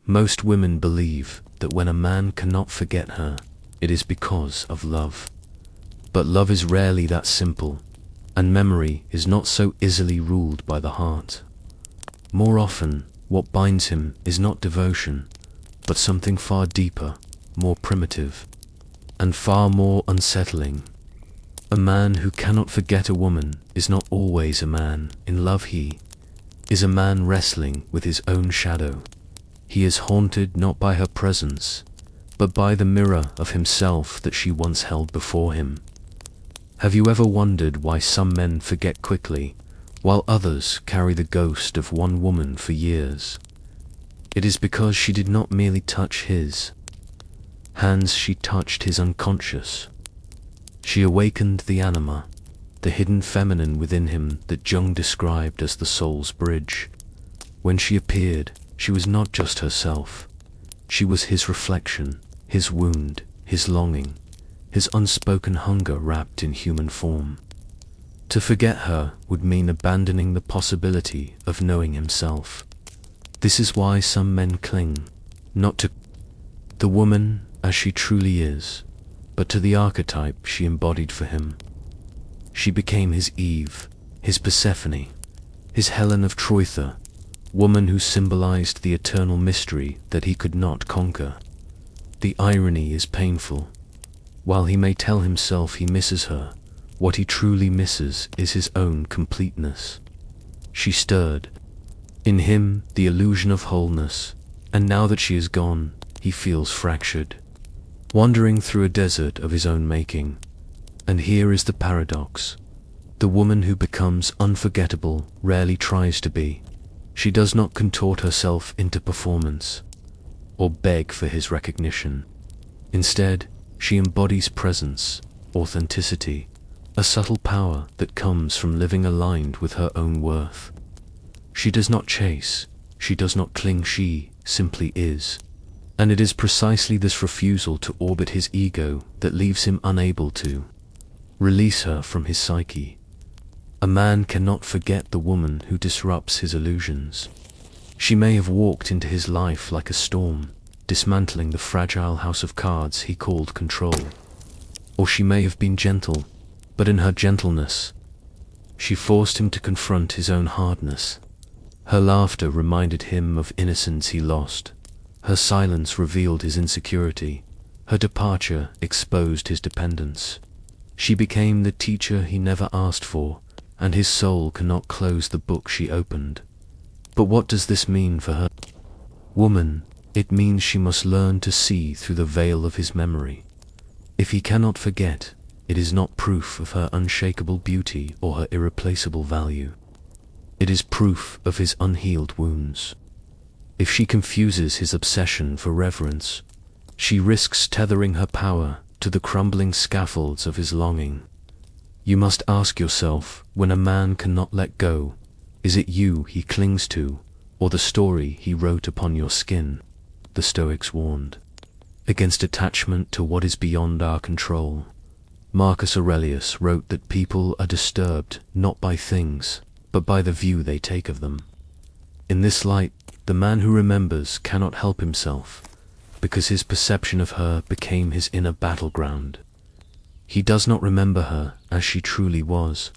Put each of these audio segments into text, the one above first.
Most women believe that when a man cannot forget her, it is because of love. But love is rarely that simple, and memory is not so easily ruled by the heart. More often, what binds him is not devotion, but something far deeper, more primitive, and far more unsettling. A man who cannot forget a woman is not always a man in love. He is a man wrestling with his own shadow. He is haunted not by her presence, but by the mirror of himself that she once held before him. Have you ever wondered why some men forget quickly, while others carry the ghost of one woman for years? It is because she did not merely touch his hands, she touched his unconscious. She awakened the anima, the hidden feminine within him that Jung described as the soul's bridge. When she appeared, she was not just herself. She was his reflection, his wound, his longing, his unspoken hunger wrapped in human form. To forget her would mean abandoning the possibility of knowing himself. This is why some men cling, not to the woman as she truly is, but to the archetype she embodied for him. She became his Eve, his Persephone, his Helen of Troitha, woman who symbolized the eternal mystery that he could not conquer. The irony is painful. While he may tell himself he misses her, what he truly misses is his own completeness. She stirred in him the illusion of wholeness, and now that she is gone, he feels fractured, wandering through a desert of his own making. And here is the paradox. The woman who becomes unforgettable rarely tries to be. She does not contort herself into performance, or beg for his recognition. Instead, she embodies presence, authenticity, a subtle power that comes from living aligned with her own worth. She does not chase, she does not cling, she simply is. And it is precisely this refusal to orbit his ego that leaves him unable to release her from his psyche. A man cannot forget the woman who disrupts his illusions. She may have walked into his life like a storm, dismantling the fragile house of cards he called control. Or she may have been gentle, but in her gentleness, she forced him to confront his own hardness. Her laughter reminded him of innocence he lost. Her silence revealed his insecurity. Her departure exposed his dependence. She became the teacher he never asked for, and his soul cannot close the book she opened. But what does this mean for her? Woman, it means she must learn to see through the veil of his memory. If he cannot forget, it is not proof of her unshakable beauty or her irreplaceable value. It is proof of his unhealed wounds. If she confuses his obsession for reverence, she risks tethering her power to the crumbling scaffolds of his longing. You must ask yourself, when a man cannot let go, is it you he clings to, or the story he wrote upon your skin? The Stoics warned against attachment to what is beyond our control. Marcus Aurelius wrote that people are disturbed not by things, but by the view they take of them. In this light, the man who remembers cannot help himself, because his perception of her became his inner battleground. He does not remember her as she truly was.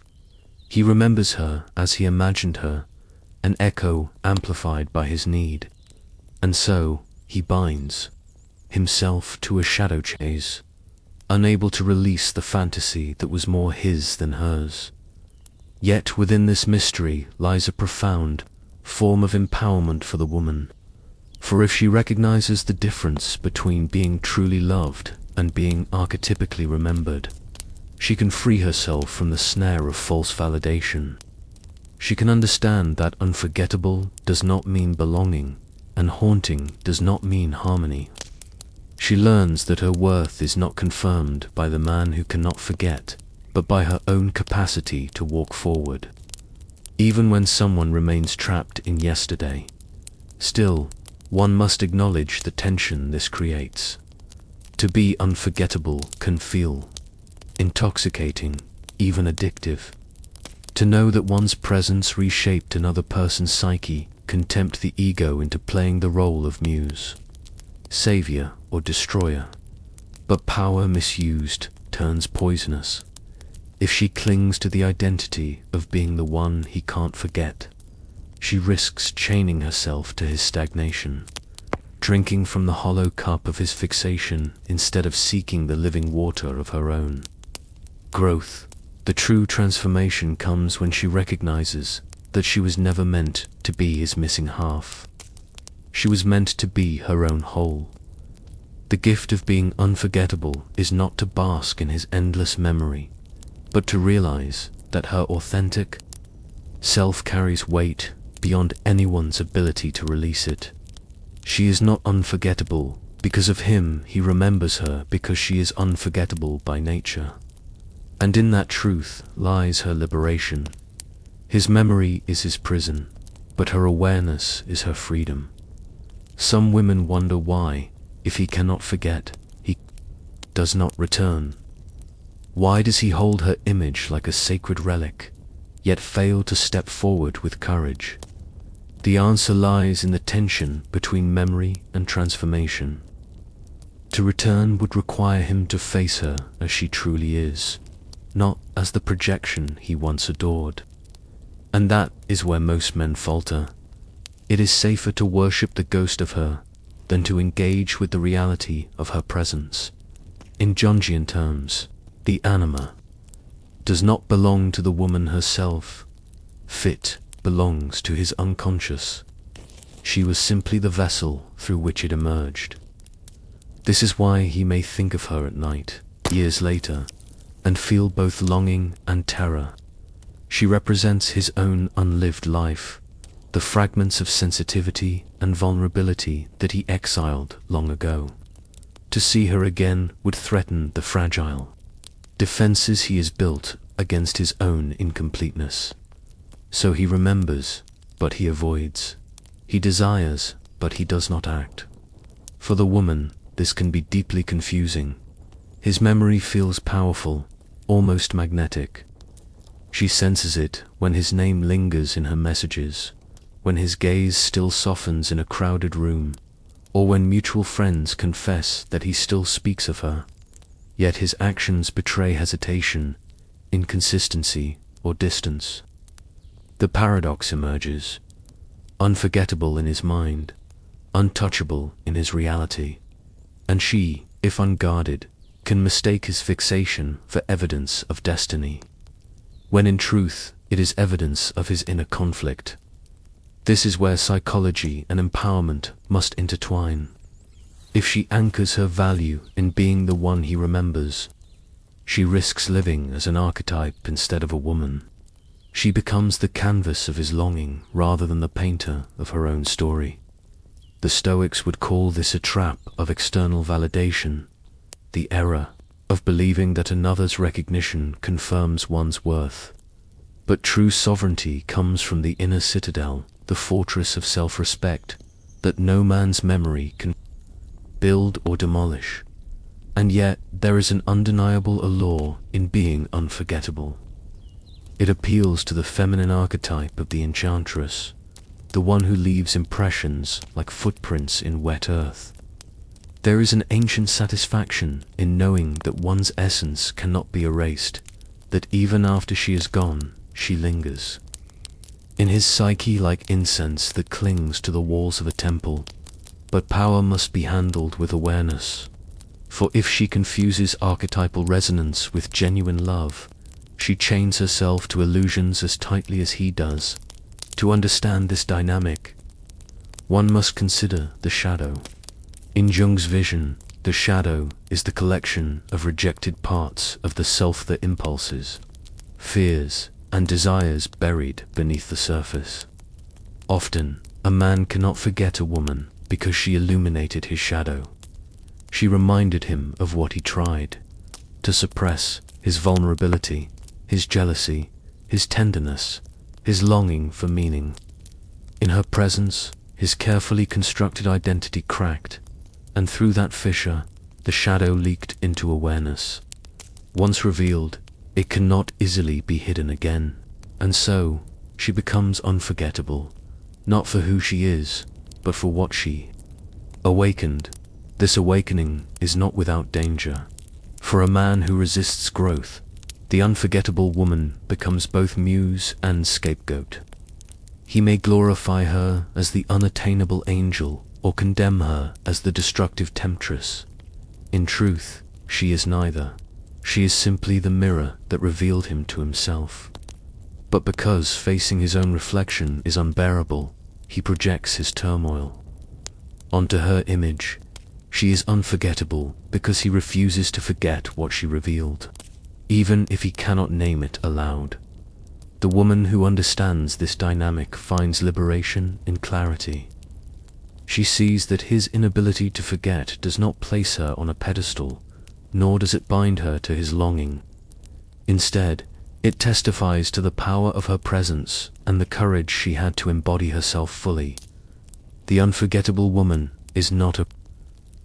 He remembers her as he imagined her, an echo amplified by his need. And so, he binds himself to a shadow chase, unable to release the fantasy that was more his than hers. Yet within this mystery lies a profound form of empowerment for the woman. For if she recognizes the difference between being truly loved and being archetypically remembered, she can free herself from the snare of false validation. She can understand that unforgettable does not mean belonging, and haunting does not mean harmony. She learns that her worth is not confirmed by the man who cannot forget, but by her own capacity to walk forward. Even when someone remains trapped in yesterday, still, one must acknowledge the tension this creates. To be unforgettable can feel intoxicating, even addictive. To know that one's presence reshaped another person's psyche can tempt the ego into playing the role of muse, savior, or destroyer. But power misused turns poisonous. If she clings to the identity of being the one he can't forget, she risks chaining herself to his stagnation, drinking from the hollow cup of his fixation instead of seeking the living water of her own. Growth, the true transformation, comes when she recognizes that she was never meant to be his missing half. She was meant to be her own whole. The gift of being unforgettable is not to bask in his endless memory, but to realize that her authentic self carries weight beyond anyone's ability to release it. She is not unforgettable because of him, he remembers her because she is unforgettable by nature. And in that truth lies her liberation. His memory is his prison, but her awareness is her freedom. Some women wonder why, if he cannot forget, he does not return. Why does he hold her image like a sacred relic, yet fail to step forward with courage? The answer lies in the tension between memory and transformation. To return would require him to face her as she truly is, not as the projection he once adored. And that is where most men falter. It is safer to worship the ghost of her than to engage with the reality of her presence. In Jungian terms, the anima does not belong to the woman herself. It belongs to his unconscious. She was simply the vessel through which it emerged. This is why he may think of her at night, years later, and feel both longing and terror. She represents his own unlived life, the fragments of sensitivity and vulnerability that he exiled long ago. To see her again would threaten the fragile defenses he has built against his own incompleteness. So he remembers, but he avoids. He desires, but he does not act. For the woman, this can be deeply confusing. His memory feels powerful, almost magnetic. She senses it when his name lingers in her messages, when his gaze still softens in a crowded room, or when mutual friends confess that he still speaks of her. Yet his actions betray hesitation, inconsistency, or distance. The paradox emerges: unforgettable in his mind, untouchable in his reality. And she, if unguarded, can mistake his fixation for evidence of destiny, when in truth it is evidence of his inner conflict. This is where psychology and empowerment must intertwine. If she anchors her value in being the one he remembers, she risks living as an archetype instead of a woman. She becomes the canvas of his longing rather than the painter of her own story. The Stoics would call this a trap of external validation, the error of believing that another's recognition confirms one's worth. But true sovereignty comes from the inner citadel, the fortress of self-respect that no man's memory can build or demolish. And yet there is an undeniable allure in being unforgettable. It appeals to the feminine archetype of the enchantress, the one who leaves impressions like footprints in wet earth. There is an ancient satisfaction in knowing that one's essence cannot be erased, that even after she is gone, she lingers. In his psyche like incense that clings to the walls of a temple, but power must be handled with awareness. For if she confuses archetypal resonance with genuine love, she chains herself to illusions as tightly as he does. To understand this dynamic, one must consider the shadow. In Jung's vision, the shadow is the collection of rejected parts of the self, the impulses, fears, and desires buried beneath the surface. Often, a man cannot forget a woman because she illuminated his shadow. She reminded him of what he tried to suppress: his vulnerability, his jealousy, his tenderness, his longing for meaning. In her presence, his carefully constructed identity cracked, and through that fissure, the shadow leaked into awareness. Once revealed, it cannot easily be hidden again, and so she becomes unforgettable, not for who she is, but for what she awakened. This awakening is not without danger. For a man who resists growth, the unforgettable woman becomes both muse and scapegoat. He may glorify her as the unattainable angel or condemn her as the destructive temptress. In truth, she is neither. She is simply the mirror that revealed him to himself. But because facing his own reflection is unbearable, he projects his turmoil onto her image. She is unforgettable because he refuses to forget what she revealed, even if he cannot name it aloud. The woman who understands this dynamic finds liberation in clarity. She sees that his inability to forget does not place her on a pedestal, nor does it bind her to his longing. Instead, it testifies to the power of her presence and the courage she had to embody herself fully. The unforgettable woman is not a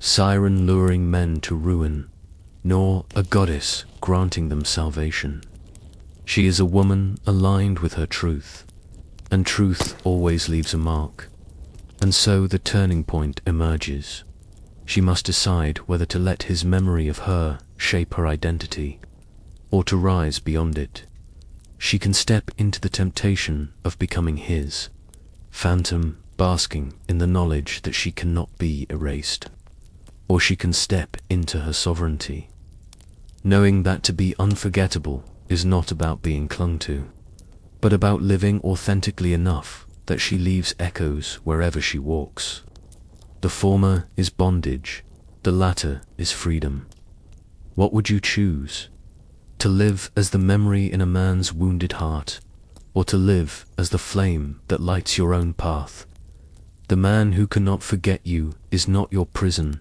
siren luring men to ruin, nor a goddess granting them salvation. She is a woman aligned with her truth, and truth always leaves a mark. And so the turning point emerges. She must decide whether to let his memory of her shape her identity, or to rise beyond it. She can step into the temptation of becoming his phantom, basking in the knowledge that she cannot be erased. Or she can step into her sovereignty, knowing that to be unforgettable is not about being clung to, but about living authentically enough that she leaves echoes wherever she walks. The former is bondage, the latter is freedom. What would you choose? To live as the memory in a man's wounded heart, or to live as the flame that lights your own path? The man who cannot forget you is not your prison,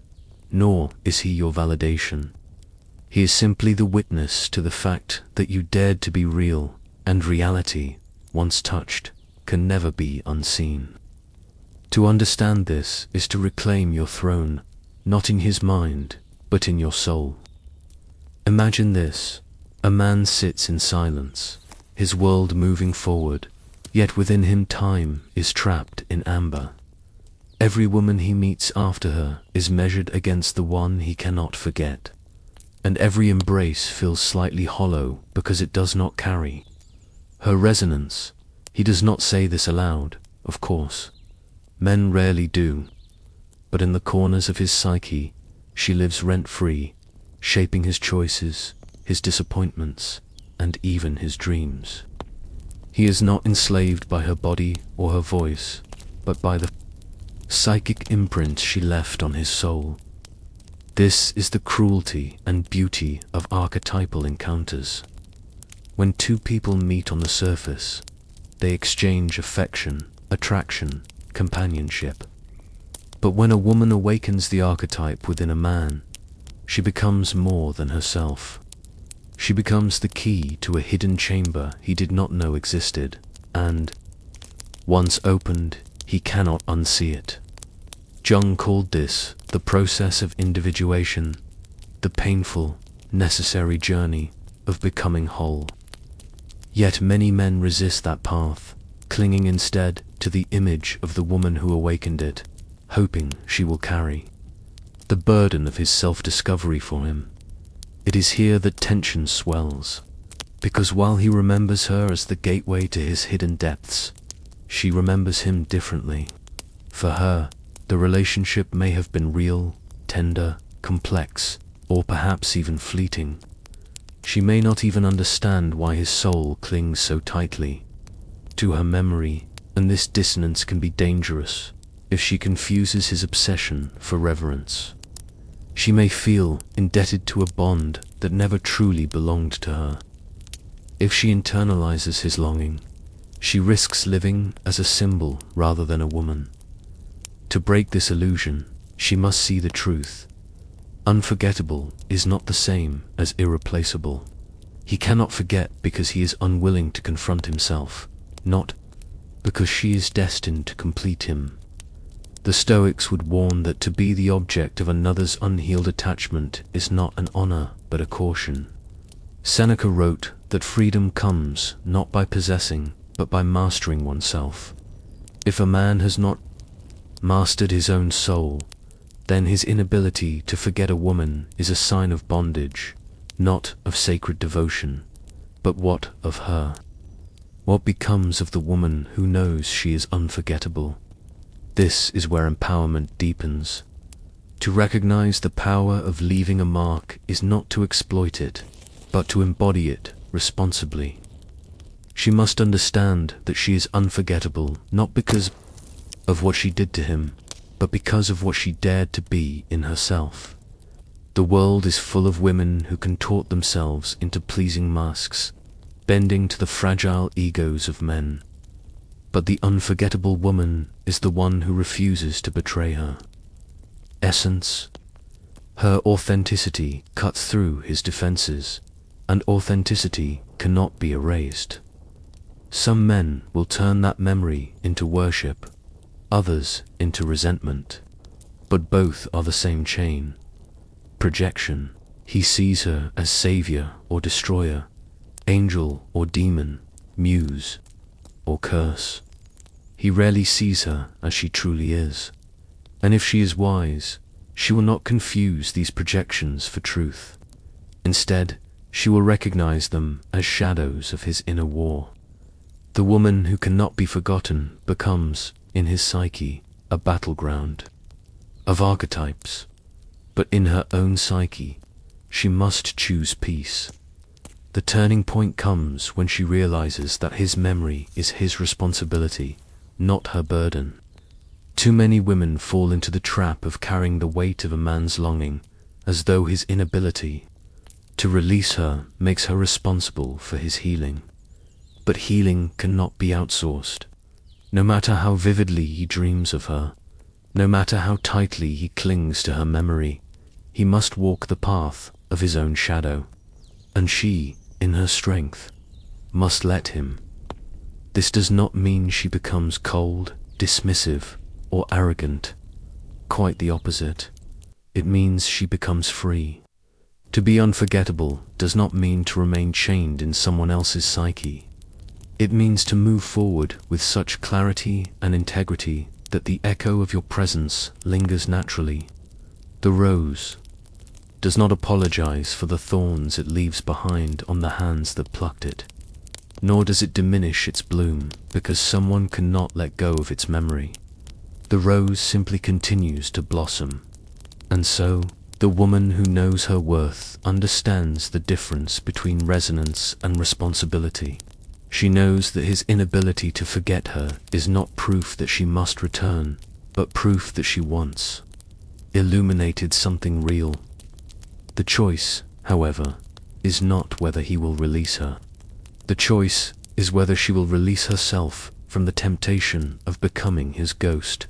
nor is he your validation. He is simply the witness to the fact that you dared to be real, and reality, once touched, can never be unseen. To understand this is to reclaim your throne, not in his mind, but in your soul. Imagine this: a man sits in silence, his world moving forward, yet within him time is trapped in amber. Every woman he meets after her is measured against the one he cannot forget, and every embrace feels slightly hollow because it does not carry her resonance. He does not say this aloud, of course. Men rarely do. But in the corners of his psyche, she lives rent-free, shaping his choices, his disappointments, and even his dreams. He is not enslaved by her body or her voice, but by the psychic imprint she left on his soul. This is the cruelty and beauty of archetypal encounters. When two people meet on the surface, they exchange affection, attraction, companionship. But when a woman awakens the archetype within a man, she becomes more than herself. She becomes the key to a hidden chamber he did not know existed, and, once opened, he cannot unsee it. Jung called this the process of individuation, the painful, necessary journey of becoming whole. Yet many men resist that path, clinging instead to the image of the woman who awakened it, hoping she will carry the burden of his self-discovery for him. It is here that tension swells, because while he remembers her as the gateway to his hidden depths, she remembers him differently. For her, the relationship may have been real, tender, complex, or perhaps even fleeting. She may not even understand why his soul clings so tightly to her memory, and this dissonance can be dangerous if she confuses his obsession for reverence. She may feel indebted to a bond that never truly belonged to her. If she internalizes his longing, she risks living as a symbol rather than a woman. To break this illusion, she must see the truth. Unforgettable is not the same as irreplaceable. He cannot forget because he is unwilling to confront himself, not because she is destined to complete him. The Stoics would warn that to be the object of another's unhealed attachment is not an honor but a caution. Seneca wrote that freedom comes not by possessing but by mastering oneself. If a man has not mastered his own soul, then his inability to forget a woman is a sign of bondage, not of sacred devotion, but what of her? What becomes of the woman who knows she is unforgettable? This is where empowerment deepens. To recognize the power of leaving a mark is not to exploit it, but to embody it responsibly. She must understand that she is unforgettable not because of what she did to him, but because of what she dared to be in herself. The world is full of women who contort themselves into pleasing masks, bending to the fragile egos of men. But the unforgettable woman is the one who refuses to betray her essence. Her authenticity cuts through his defenses, and authenticity cannot be erased. Some men will turn that memory into worship, others into resentment, but both are the same chain. Projection. He sees her as savior or destroyer, angel or demon, muse or curse. He rarely sees her as she truly is. And if she is wise, she will not confuse these projections for truth. Instead, she will recognize them as shadows of his inner war. The woman who cannot be forgotten becomes, in his psyche, a battleground of archetypes. But in her own psyche, she must choose peace. The turning point comes when she realizes that his memory is his responsibility, not her burden. Too many women fall into the trap of carrying the weight of a man's longing, as though his inability to release her makes her responsible for his healing. But healing cannot be outsourced. No matter how vividly he dreams of her, no matter how tightly he clings to her memory, he must walk the path of his own shadow. And she, in her strength, must let him. This does not mean she becomes cold, dismissive, or arrogant. Quite the opposite. It means she becomes free. To be unforgettable does not mean to remain chained in someone else's psyche. It means to move forward with such clarity and integrity that the echo of your presence lingers naturally. The rose does not apologize for the thorns it leaves behind on the hands that plucked it, nor does it diminish its bloom because someone cannot let go of its memory. The rose simply continues to blossom. And so, the woman who knows her worth understands the difference between resonance and responsibility. She knows that his inability to forget her is not proof that she must return, but proof that she once illuminated something real. The choice, however, is not whether he will release her. The choice is whether she will release herself from the temptation of becoming his ghost.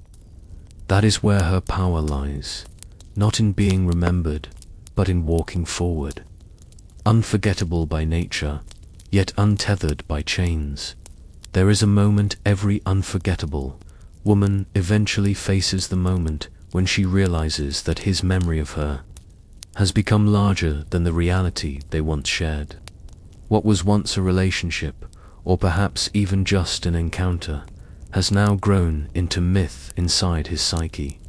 That is where her power lies, not in being remembered, but in walking forward. Unforgettable by nature, yet untethered by chains. There is a moment every unforgettable woman eventually faces, the moment when she realizes that his memory of her has become larger than the reality they once shared. What was once a relationship, or perhaps even just an encounter, has now grown into myth inside his psyche.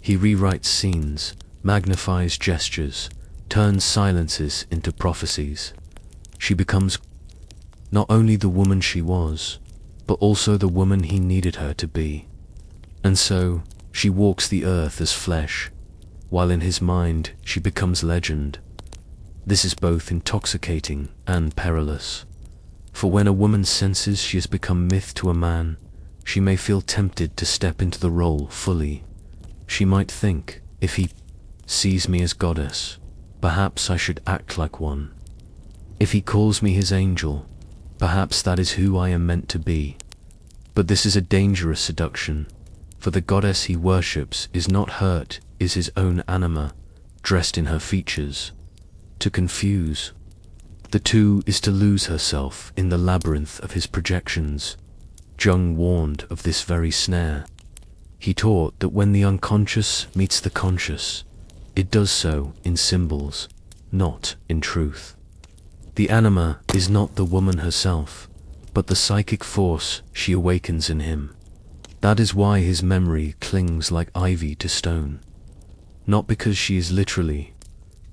He rewrites scenes, magnifies gestures, turns silences into prophecies. She becomes not only the woman she was, but also the woman he needed her to be. And so, she walks the earth as flesh, while in his mind she becomes legend. This is both intoxicating and perilous. For when a woman senses she has become myth to a man, she may feel tempted to step into the role fully. She might think, if he sees me as goddess, perhaps I should act like one. If he calls me his angel, perhaps that is who I am meant to be. But this is a dangerous seduction, for the goddess he worships is not hurt, is his own anima, dressed in her features. To confuse the two is to lose herself in the labyrinth of his projections. Jung warned of this very snare. He taught that when the unconscious meets the conscious, it does so in symbols, not in truth. The anima is not the woman herself, but the psychic force she awakens in him. That is why his memory clings like ivy to stone. Not because she is literally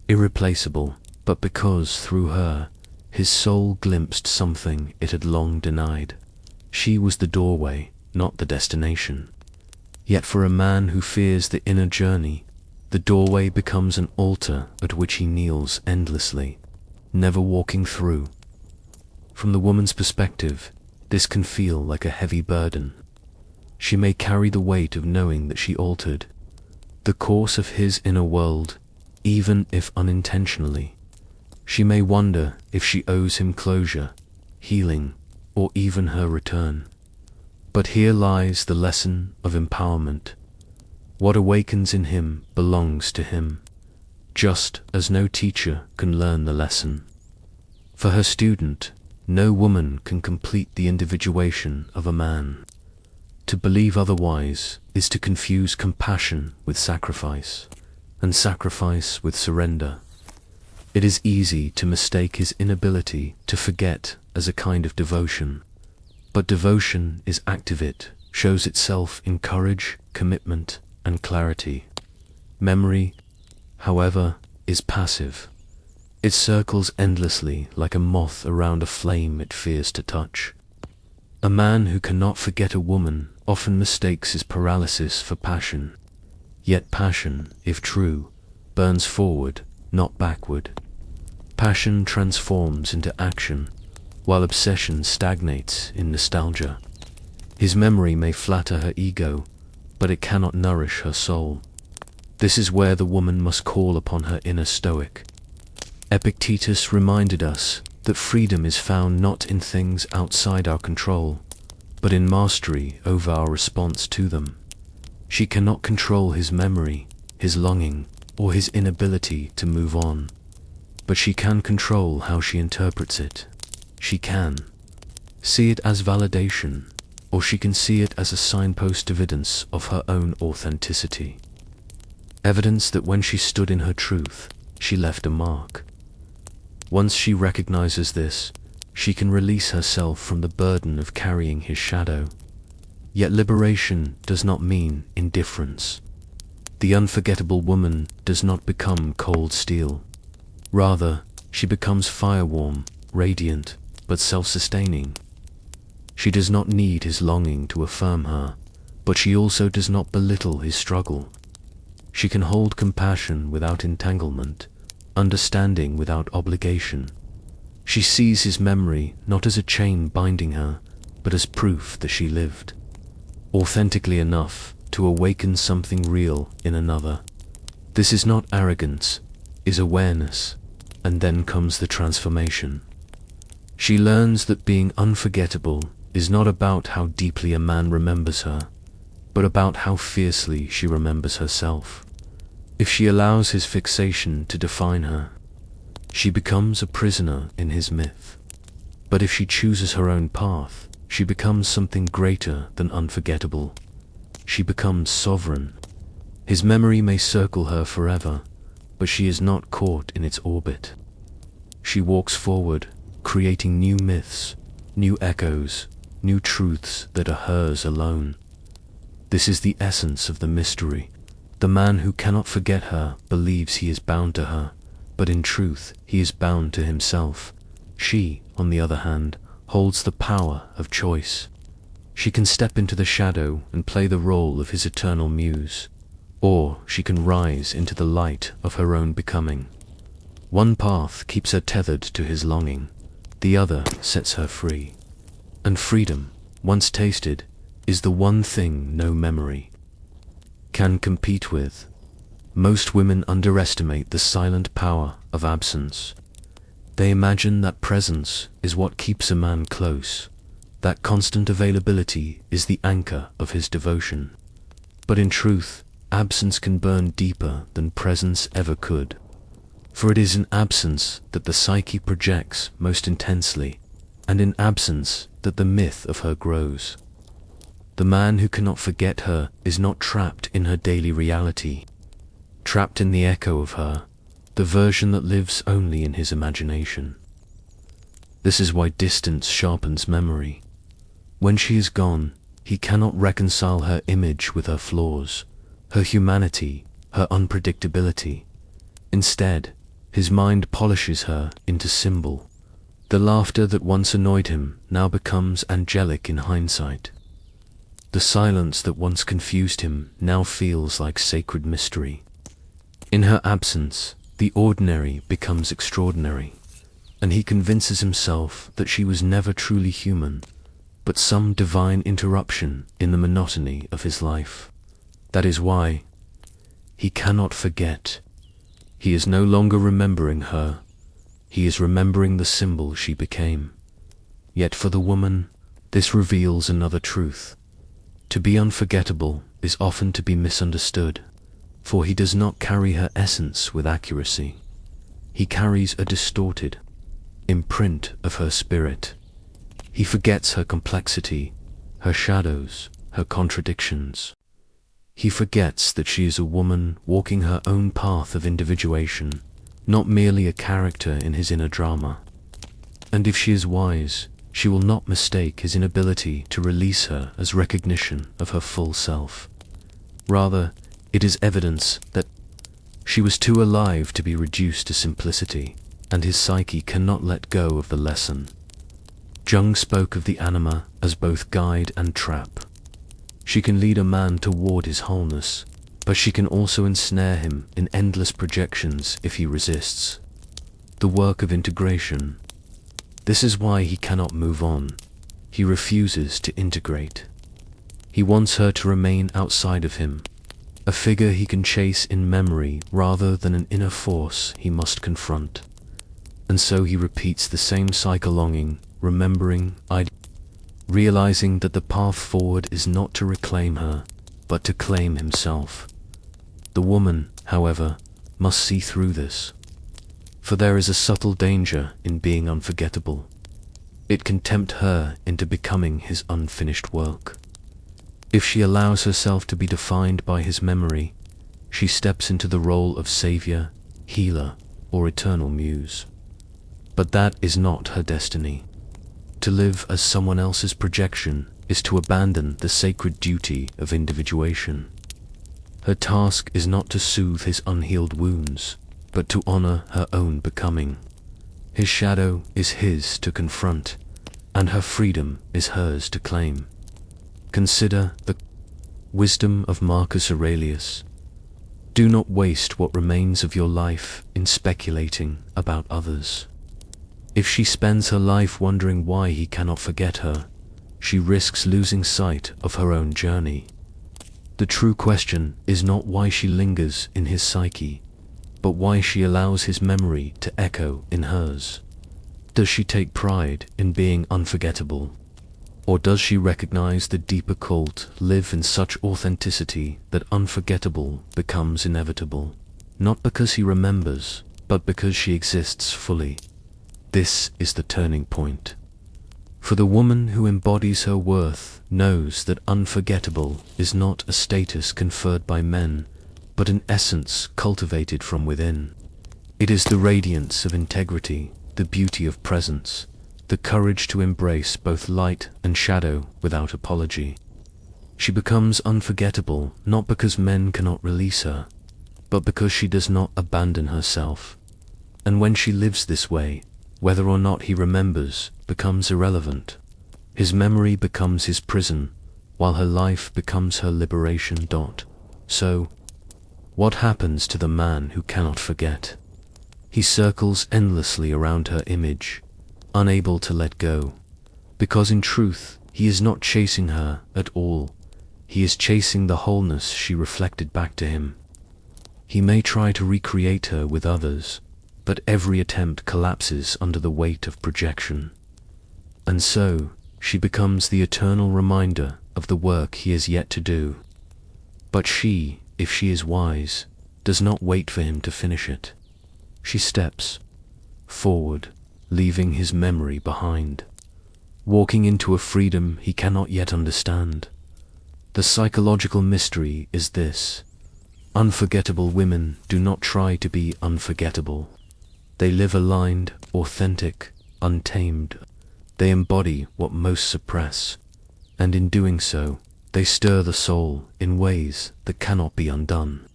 irreplaceable, but because through her, his soul glimpsed something it had long denied. She was the doorway, not the destination. Yet for a man who fears the inner journey, the doorway becomes an altar at which he kneels endlessly, never walking through. From the woman's perspective, this can feel like a heavy burden. She may carry the weight of knowing that she altered the course of his inner world, even if unintentionally. She may wonder if she owes him closure, healing, or even her return. But here lies the lesson of empowerment. What awakens in him belongs to him, just as no teacher can learn the lesson. For her student, no woman can complete the individuation of a man. To believe otherwise is to confuse compassion with sacrifice, and sacrifice with surrender. It is easy to mistake his inability to forget as a kind of devotion, but devotion is activate, shows itself in courage, commitment, and clarity. Memory, however, is passive. It circles endlessly like a moth around a flame it fears to touch. A man who cannot forget a woman often mistakes his paralysis for passion. Yet passion, if true, burns forward, not backward. Passion transforms into action, while obsession stagnates in nostalgia. His memory may flatter her ego, but it cannot nourish her soul. This is where the woman must call upon her inner stoic. Epictetus reminded us that freedom is found not in things outside our control, but in mastery over our response to them. She cannot control his memory, his longing, or his inability to move on, but she can control how she interprets it. She can see it as validation, or she can see it as a signpost evidence of her own authenticity. Evidence that when she stood in her truth, she left a mark. Once she recognizes this, she can release herself from the burden of carrying his shadow. Yet liberation does not mean indifference. The unforgettable woman does not become cold steel. Rather, she becomes fire-warm, radiant, but self-sustaining. She does not need his longing to affirm her, but she also does not belittle his struggle. She can hold compassion without entanglement, understanding without obligation. She sees his memory not as a chain binding her, but as proof that she lived authentically enough to awaken something real in another. This is not arrogance, is awareness, and then comes the transformation. She learns that being unforgettable is not about how deeply a man remembers her, but about how fiercely she remembers herself. If she allows his fixation to define her, she becomes a prisoner in his myth. But if she chooses her own path, she becomes something greater than unforgettable. She becomes sovereign. His memory may circle her forever, but she is not caught in its orbit. She walks forward, creating new myths, new echoes, new truths that are hers alone. This is the essence of the mystery. The man who cannot forget her believes he is bound to her, but in truth he is bound to himself. She, on the other hand, holds the power of choice. She can step into the shadow and play the role of his eternal muse, or she can rise into the light of her own becoming. One path keeps her tethered to his longing, the other sets her free. And freedom, once tasted, is the one thing no memory can compete with. Most women underestimate the silent power of absence. They imagine that presence is what keeps a man close, that constant availability is the anchor of his devotion. But in truth, absence can burn deeper than presence ever could. For it is in absence that the psyche projects most intensely, and in absence that the myth of her grows. The man who cannot forget her is not trapped in her daily reality, trapped in the echo of her, the version that lives only in his imagination. This is why distance sharpens memory. When she is gone, he cannot reconcile her image with her flaws, her humanity, her unpredictability. Instead, his mind polishes her into symbol. The laughter that once annoyed him now becomes angelic in hindsight. The silence that once confused him now feels like sacred mystery. In her absence, the ordinary becomes extraordinary, and he convinces himself that she was never truly human, but some divine interruption in the monotony of his life. That is why he cannot forget. He is no longer remembering her. He is remembering the symbol she became. Yet for the woman, this reveals another truth. To be unforgettable is often to be misunderstood, for he does not carry her essence with accuracy. He carries a distorted imprint of her spirit. He forgets her complexity, her shadows, her contradictions. He forgets that she is a woman walking her own path of individuation, not merely a character in his inner drama. And if she is wise, she will not mistake his inability to release her as recognition of her full self. Rather, it is evidence that she was too alive to be reduced to simplicity, and his psyche cannot let go of the lesson. Jung spoke of the anima as both guide and trap. She can lead a man toward his wholeness, but she can also ensnare him in endless projections if he resists. The work of integration. This is why he cannot move on. He refuses to integrate. He wants her to remain outside of him, a figure he can chase in memory rather than an inner force he must confront. And so he repeats the same cycle, longing, remembering, realizing that the path forward is not to reclaim her, but to claim himself. The woman, however, must see through this. For there is a subtle danger in being unforgettable. It can tempt her into becoming his unfinished work. If she allows herself to be defined by his memory, she steps into the role of savior, healer, or eternal muse. But that is not her destiny. To live as someone else's projection is to abandon the sacred duty of individuation. Her task is not to soothe his unhealed wounds, but to honor her own becoming. His shadow is his to confront, and her freedom is hers to claim. Consider the wisdom of Marcus Aurelius. Do not waste what remains of your life in speculating about others. If she spends her life wondering why he cannot forget her, she risks losing sight of her own journey. The true question is not why she lingers in his psyche, but why she allows his memory to echo in hers. Does she take pride in being unforgettable? Or does she recognize the deeper call to live in such authenticity that unforgettable becomes inevitable? Not because he remembers, but because she exists fully. This is the turning point. For the woman who embodies her worth knows that unforgettable is not a status conferred by men, but an essence cultivated from within. It is the radiance of integrity, the beauty of presence, the courage to embrace both light and shadow without apology. She becomes unforgettable not because men cannot release her, but because she does not abandon herself. And when she lives this way, whether or not he remembers becomes irrelevant. His memory becomes his prison, while her life becomes her liberation. So, what happens to the man who cannot forget? He circles endlessly around her image, unable to let go, because in truth he is not chasing her at all. He is chasing the wholeness she reflected back to him. He may try to recreate her with others, but every attempt collapses under the weight of projection. And so, she becomes the eternal reminder of the work he has yet to do. But she, if she is wise, does not wait for him to finish it. She steps forward, leaving his memory behind, walking into a freedom he cannot yet understand. The psychological mystery is this: unforgettable women do not try to be unforgettable. They live aligned, authentic, untamed. They embody what most suppress. and in doing so, they stir the soul in ways that cannot be undone.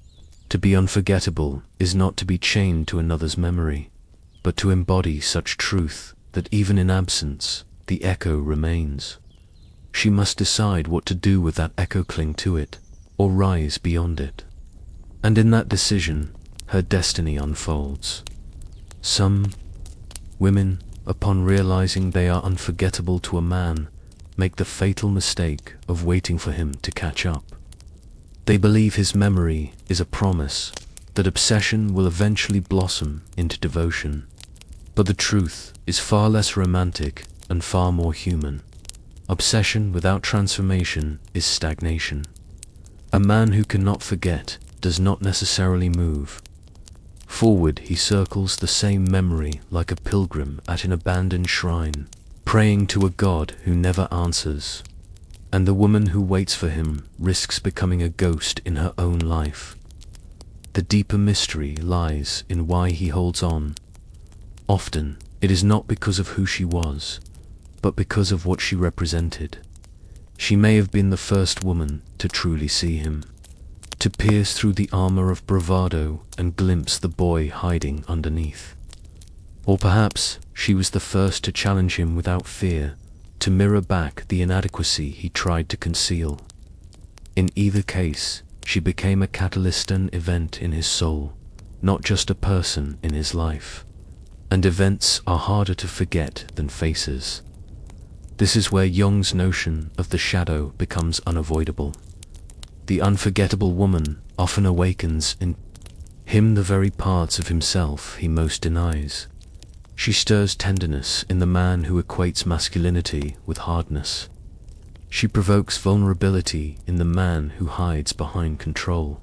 To be unforgettable is not to be chained to another's memory, but to embody such truth that even in absence, the echo remains. She must decide what to do with that echo, cling to it, or rise beyond it. And in that decision, her destiny unfolds. Some women, upon realizing they are unforgettable to a man, make the fatal mistake of waiting for him to catch up. They believe his memory is a promise, that obsession will eventually blossom into devotion. But the truth is far less romantic and far more human. Obsession without transformation is stagnation. A man who cannot forget does not necessarily move. Forward he circles the same memory like a pilgrim at an abandoned shrine, praying to a God who never answers. And the woman who waits for him risks becoming a ghost in her own life. The deeper mystery lies in why he holds on. Often, it is not because of who she was, but because of what she represented. She may have been the first woman to truly see him, to pierce through the armor of bravado and glimpse the boy hiding underneath. Or perhaps she was the first to challenge him without fear, to mirror back the inadequacy he tried to conceal. In either case, she became a catalyst, an event in his soul, not just a person in his life. And events are harder to forget than faces. This is where Jung's notion of the shadow becomes unavoidable. The unforgettable woman often awakens in him the very parts of himself he most denies. She stirs tenderness in the man who equates masculinity with hardness. She provokes vulnerability in the man who hides behind control.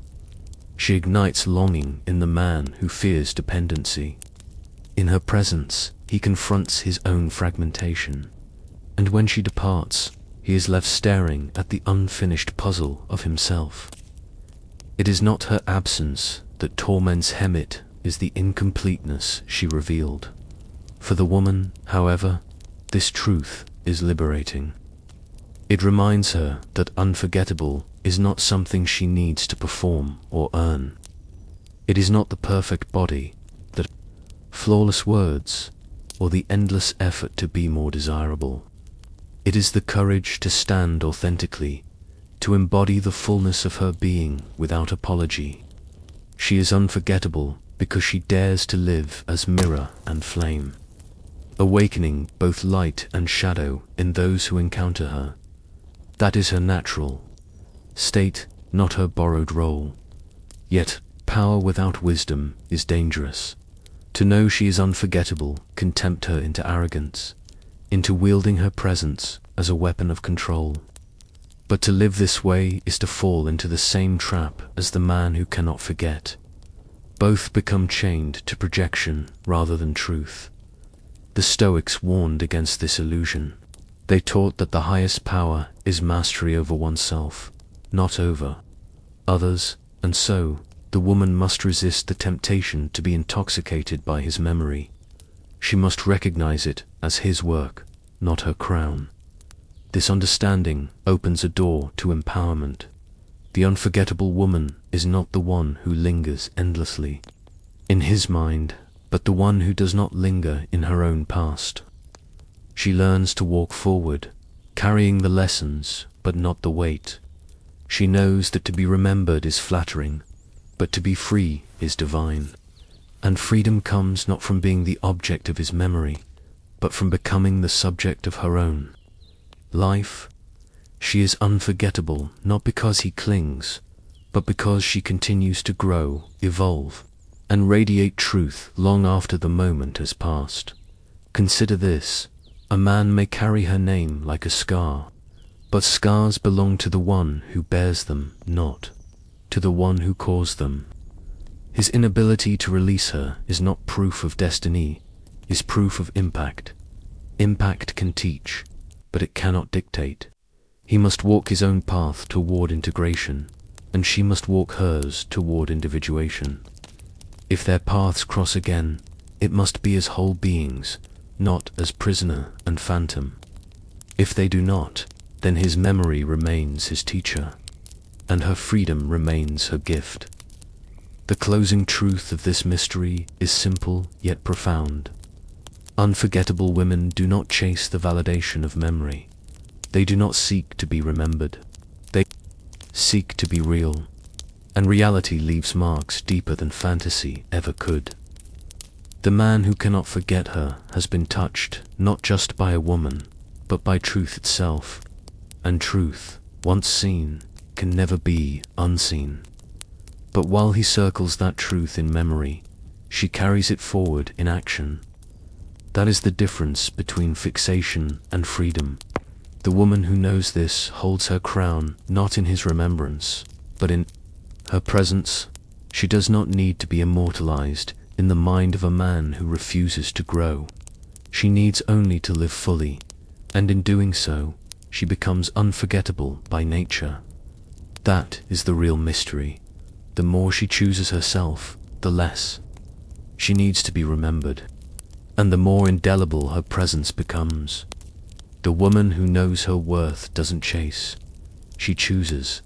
She ignites longing in the man who fears dependency. In her presence, he confronts his own fragmentation. And when she departs, he is left staring at the unfinished puzzle of himself. It is not her absence that torments him, it is the incompleteness she revealed. For the woman, however, this truth is liberating. It reminds her that unforgettable is not something she needs to perform or earn. It is not the perfect body, the flawless words, or the endless effort to be more desirable. It is the courage to stand authentically, to embody the fullness of her being without apology. She is unforgettable because she dares to live as mirror and flame, awakening both light and shadow in those who encounter her. That is her natural state, not her borrowed role. Yet, power without wisdom is dangerous. To know she is unforgettable can tempt her into arrogance, into wielding her presence as a weapon of control. But to live this way is to fall into the same trap as the man who cannot forget. Both become chained to projection rather than truth. The Stoics warned against this illusion. They taught that the highest power is mastery over oneself, not over others, and so the woman must resist the temptation to be intoxicated by his memory. She must recognize it as his work, not her crown. This understanding opens a door to empowerment. The unforgettable woman is not the one who lingers endlessly in his mind, but the one who does not linger in her own past. She learns to walk forward, carrying the lessons, but not the weight. She knows that to be remembered is flattering, but to be free is divine. And freedom comes not from being the object of his memory, but from becoming the subject of her own life. She is unforgettable not because he clings, but because she continues to grow, evolve, and radiate truth long after the moment has passed. Consider this: a man may carry her name like a scar, but scars belong to the one who bears them, not to the one who caused them. His inability to release her is not proof of destiny, is proof of impact. Impact can teach, but it cannot dictate. He must walk his own path toward integration, and she must walk hers toward individuation. If their paths cross again, it must be as whole beings, not as prisoner and phantom. If they do not, then his memory remains his teacher, and her freedom remains her gift. The closing truth of this mystery is simple yet profound. Unforgettable women do not chase the validation of memory. They do not seek to be remembered. They seek to be real, and reality leaves marks deeper than fantasy ever could. The man who cannot forget her has been touched not just by a woman, but by truth itself, and truth, once seen, can never be unseen. But while he circles that truth in memory, she carries it forward in action. That is the difference between fixation and freedom. The woman who knows this holds her crown not in his remembrance, but in her presence. She does not need to be immortalized in the mind of a man who refuses to grow. She needs only to live fully, and in doing so, she becomes unforgettable by nature. That is the real mystery. The more she chooses herself, the less she needs to be remembered, and the more indelible her presence becomes. The woman who knows her worth doesn't chase. She chooses.